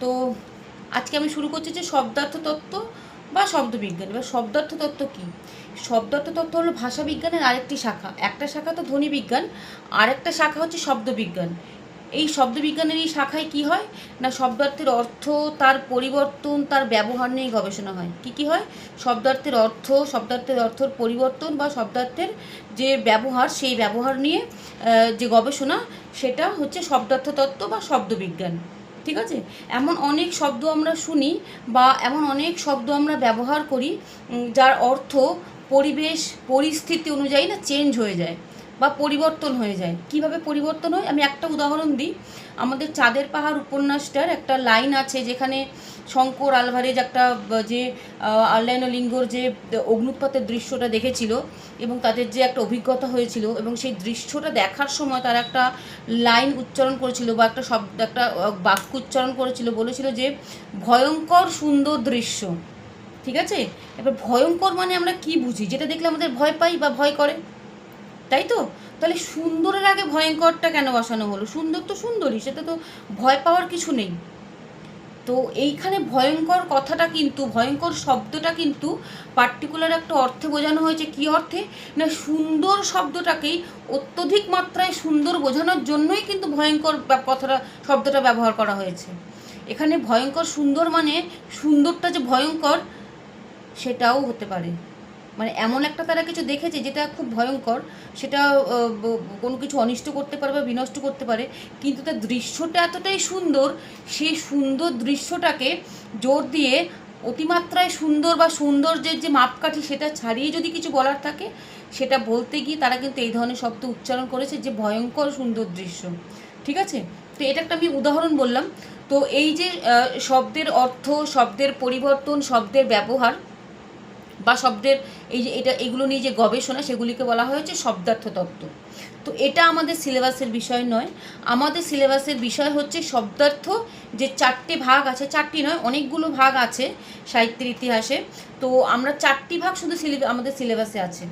তো আজকে আমি শুরু করছি যে শব্দার্থ তত্ত্ব বা শব্দবিজ্ঞান। এবার শব্দার্থ তত্ত্ব কী? শব্দার্থ তত্ত্ব হলো ভাষা বিজ্ঞানের আরেকটি শাখা। একটা শাখা তো ধ্বনি বিজ্ঞান, আরেকটা শাখা হচ্ছে শব্দবিজ্ঞান। এই শব্দবিজ্ঞানের এই শাখায় কি হয় না, শব্দার্থের অর্থ, তার পরিবর্তন, তার ব্যবহার নিয়ে গবেষণা হয়। কি হয়? শব্দার্থের অর্থ, শব্দার্থের অর্থর পরিবর্তন বা শব্দার্থের যে ব্যবহার, সেই ব্যবহার নিয়ে যে গবেষণা, সেটা হচ্ছে শব্দার্থ তত্ত্ব বা শব্দবিজ্ঞান। ঠিক আছে? এমন অনেক শব্দ আমরা শুনি বা এমন অনেক শব্দ আমরা ব্যবহার করি যার অর্থ পরিবেশ পরিস্থিতি অনুযায়ী না চেঞ্জ হয়ে যায় বা পরিবর্তন হয়ে যায়। কিভাবে পরিবর্তন হয় আমি একটা উদাহরণ দিই। আমাদের চাঁদের পাহাড় উপন্যাসটার একটা লাইন আছে যেখানে শঙ্কর আলভারেজ একটা যে আর্লেন লিঙ্গোর যে অগ্নুৎপাতের দৃশ্যটা দেখেছিল এবং তাদের যে একটা অভিজ্ঞতা হয়েছিল, এবং সেই দৃশ্যটা দেখার সময় তারা একটা লাইন উচ্চারণ করেছিল বা একটা শব্দ, একটা বাক্য উচ্চারণ করেছিল, বলেছিল যে ভয়ঙ্কর সুন্দর দৃশ্য। ঠিক আছে? এবার ভয়ঙ্কর মানে আমরা কি বুঝি? যেটা দেখলে আমাদের ভয় পাই বা ভয় করে, তাই তো? তাহলে সুন্দরের আগে ভয়ঙ্করটা কেন বসানো হলো? সুন্দর তো সুন্দরই, সেটা তো ভয় পাওয়ার কিছু নেই। তো এইখানে ভয়ঙ্কর কথাটা কিন্তু, ভয়ঙ্কর শব্দটা কিন্তু পার্টিকুলার একটা অর্থে বোঝানো হয়েছে। কী অর্থে? না সুন্দর শব্দটাকেই অত্যধিক মাত্রায় সুন্দর বোঝানোর জন্যই কিন্তু ভয়ঙ্কর কথাটা, শব্দটা ব্যবহার করা হয়েছে। এখানে ভয়ঙ্কর সুন্দর মানে সুন্দরটা যে ভয়ঙ্কর সেটাও হতে পারে। মানে এমন একটা তারা কিছু দেখেছে যেটা খুব ভয়ঙ্কর, সেটা কোনো কিছু অনিষ্ট করতে পারে বা বিনষ্ট করতে পারে, কিন্তু তার দৃশ্যটা এতটাই সুন্দর, সেই সুন্দর দৃশ্যটাকে জোর দিয়ে অতিমাত্রায় সুন্দর বা সৌন্দর্যের যে মাপকাঠি সেটা ছাড়িয়ে যদি কিছু বলার থাকে, সেটা বলতে গিয়ে তারা কিন্তু এই ধরনের শব্দ উচ্চারণ করেছে, যে ভয়ঙ্কর সুন্দর দৃশ্য। ঠিক আছে? তো এটা একটা আমি উদাহরণ বললাম। তো এই যে শব্দের অর্থ, শব্দের পরিবর্তন, শব্দের ব্যবহার বা শব্দের এই যে এগুলো নিয়ে যে গবেষণা, সেগুলিকে বলা হয়েছে শব্দার্থ তত্ত্ব। তো এটা আমাদের সিলেবাসের বিষয় নয়। আমাদের সিলেবাসের বিষয় হচ্ছে শব্দার্থ। যে 4টে ভাগ আছে, 4টি নয়, অনেকগুলো ভাগ আছে সাহিত্যের ইতিহাসে। তো আমরা 4টি ভাগ শুধু আমাদের সিলেবাসে আছে,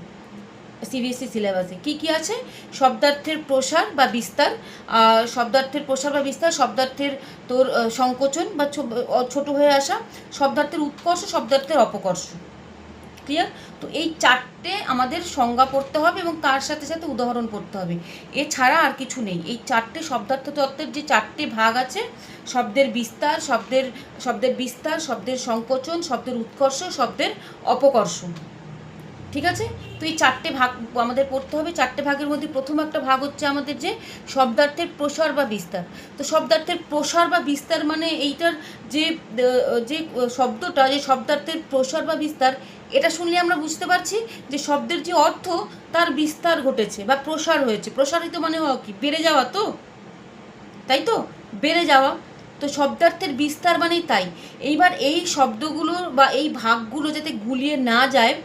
সিবিএসসি সিলেবাসে। কি কি আছে? শব্দার্থের প্রসার বা বিস্তার, শব্দার্থের প্রসার বা বিস্তার, শব্দার্থের তোর সংকোচন বা ছোট হয়ে আসা, শব্দার্থের উৎকর্ষ, শব্দার্থের অপকর্ষ। ক্লিয়ার? তো এই 4টে আমাদের সংজ্ঞা পড়তে হবে এবং তার সাথে সাথে উদাহরণ পড়তে হবে, এছাড়া আর কিছু নেই। এই 4টে শব্দার্থ তত্ত্বের যে 4টে ভাগ আছে, শব্দের বিস্তার, শব্দের বিস্তার, শব্দের সংকোচন, শব্দের উৎকর্ষ, শব্দের অপকর্ষ। ঠিক আছে? তো এই 4টে ভাগ আমাদের পড়তে হবে। 4টে ভাগের মধ্যে প্রথম একটা ভাগ হচ্ছে আমাদের যে শব্দার্থের প্রসার বা বিস্তার। তো শব্দার্থের প্রসার বা বিস্তার মানে এইটার যে যে শব্দটা, যে শব্দার্থের প্রসার বা বিস্তার, এটা শুনলে আমরা বুঝতে পারছি যে শব্দের যে অর্থ তার বিস্তার ঘটেছে বা প্রসার হয়েছে। প্রসারিত মানে কি? বেড়ে যাওয়া, তো তাই তো? বেড়ে যাওয়া। তো শব্দার্থের বিস্তার মানেই তাই। এইবার এই শব্দগুলো বা এই ভাগগুলো যাতে গুলিয়ে না যায়,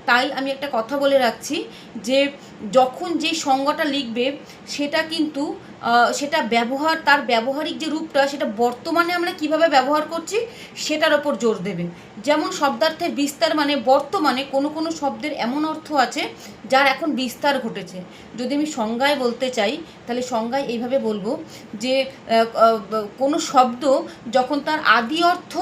তাই আমি একটা কথা বলে রাখছি যে যখন যে সংজ্ঞাটা লিখবে সেটা কিন্তু সেটা ব্যবহার, তার ব্যবহারিক যে রূপটা, সেটা বর্তমানে আমরা কিভাবে ব্যবহার করছি সেটার ওপর জোর দেবে। যেমন শব্দার্থের বিস্তার মানে বর্তমানে কোনো কোনো শব্দের এমন অর্থ আছে যার এখন বিস্তার ঘটেছে। যদি আমি সংজ্ঞায় বলতে চাই, তাহলে সংজ্ঞায় এইভাবে বলবো যে কোনো শব্দ যখন তার আদি অর্থ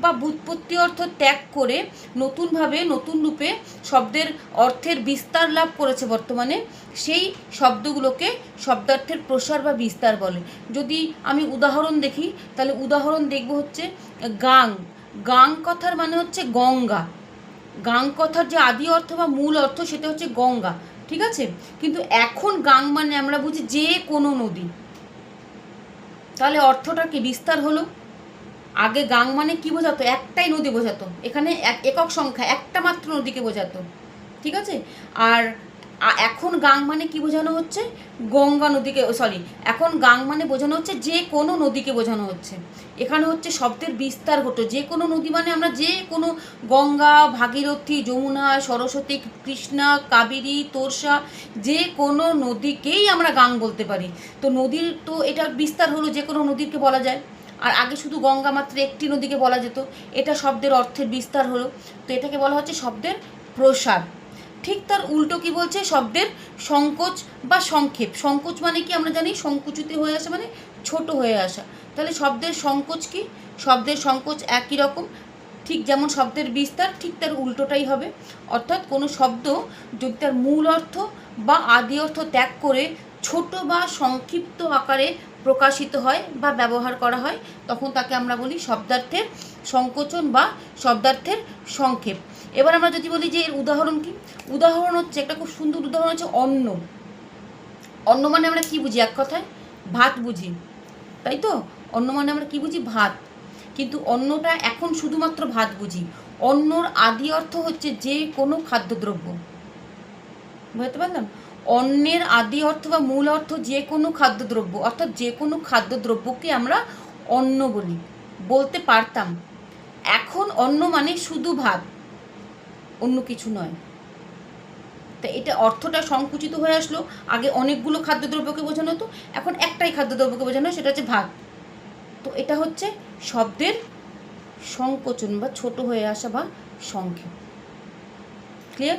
বা ব্যুৎপত্তি অর্থ ত্যাগ করে নতুনভাবে, নতুন রূপে শব্দের অর্থের বিস্তার লাভ করেছে বর্তমানে, সেই শব্দগুলোকে শব্দার্থের প্রসার বা বিস্তার বলে। যদি আমি উদাহরণ দেখি, তাহলে উদাহরণ দেখব হচ্ছে গাং। গাং কথার মানে হচ্ছে গঙ্গা। গাং কথার যে আদি অর্থ বা মূল অর্থ সেটা হচ্ছে গঙ্গা। ঠিক আছে? কিন্তু এখন গাং মানে আমরা বুঝি যে কোনো নদী। তাহলে অর্থটা কি? বিস্তার হলো। আগে গাং মানে কি বোঝাতো? একটাই নদী বোঝাতো। এখানে একক সংখ্যা, একটা মাত্র নদীকে বোঝাতো। ঠিক আছে? আর এখন গাং মানে কি বোঝানো হচ্ছে? গঙ্গা নদীকে, সরি, এখন গাং মানে বোঝানো হচ্ছে যে কোনো নদীকে বোঝানো হচ্ছে। এখানে হচ্ছে শব্দের বিস্তার ঘটো। যে কোনো নদী মানে আমরা যে কোনো গঙ্গা, ভাগীরথী, যমুনা, সরস্বতী, কৃষ্ণা, কাবেরী, তোর্ষা, যে কোনো নদীকেই আমরা গাং বলতে পারি। তো নদীর তো এটা বিস্তার হলো, যে কোনো নদীকে বলা যায়। আর আগে শুধু গঙ্গা মাত্র একটি নদীকে বলা যেত, এটা শব্দের অর্থের বিস্তার হলো। তো এটাকে বলা হচ্ছে শব্দের প্রসার। ঠিক তার উল্টো কি বলছে? শব্দের সংকোচ বা সংক্ষেপ। সংকোচ মানে কি? আমরা জানি সংকুচিত হয়ে আসা মানে ছোট হয়ে আসা। তাহলে শব্দের সংকোচ কি? শব্দের সংকোচ একই রকম, ঠিক যেমন শব্দের বিস্তার ঠিক তার উল্টোটাই হবে। অর্থাৎ কোনো শব্দ যদি তার মূল অর্থ বা আদি অর্থ ত্যাগ করে ছোট বা সংক্ষিপ্ত আকারে প্রকাশিত হয় বা ব্যবহার করা হয়, তখন তাকে আমরা বলি শব্দার্থের সংকোচন বা শব্দার্থের সংক্ষেপ। এবার আমরা যদি বলি যে এর উদাহরণ কি, উদাহরণ হচ্ছে একটা খুব সুন্দর উদাহরণ হচ্ছে অন্ন। অন্ন মানে আমরা কি বুঝি? এক কথায় ভাত বুঝি, তাই তো? অন্ন মানে আমরা কি বুঝি? ভাত। কিন্তু অন্নটা এখন শুধুমাত্র ভাত বুঝি। অন্নর আদি অর্থ হচ্ছে যে কোনো খাদ্যদ্রব্য। বুঝতে পারলাম? অন্নের আদি অর্থ বা মূল অর্থ যে কোনো খাদ্যদ্রব্য, অর্থাৎ যে কোনো খাদ্যদ্রব্যকে আমরা অন্ন বলি, বলতে পারতাম। এখন অন্ন মানে শুধু ভাত, অন্য কিছু নয়। তা এটা অর্থটা সংকুচিত হয়ে আসলো। আগে অনেকগুলো খাদ্যদ্রব্যকে বোঝানো হতো, এখন একটাই খাদ্যদ্রব্যকে বোঝানো হয়, সেটা হচ্ছে ভাত। তো এটা হচ্ছে শব্দের সংকোচন বা ছোট হয়ে আসা বা সংক্ষেপ। ক্লিয়ার?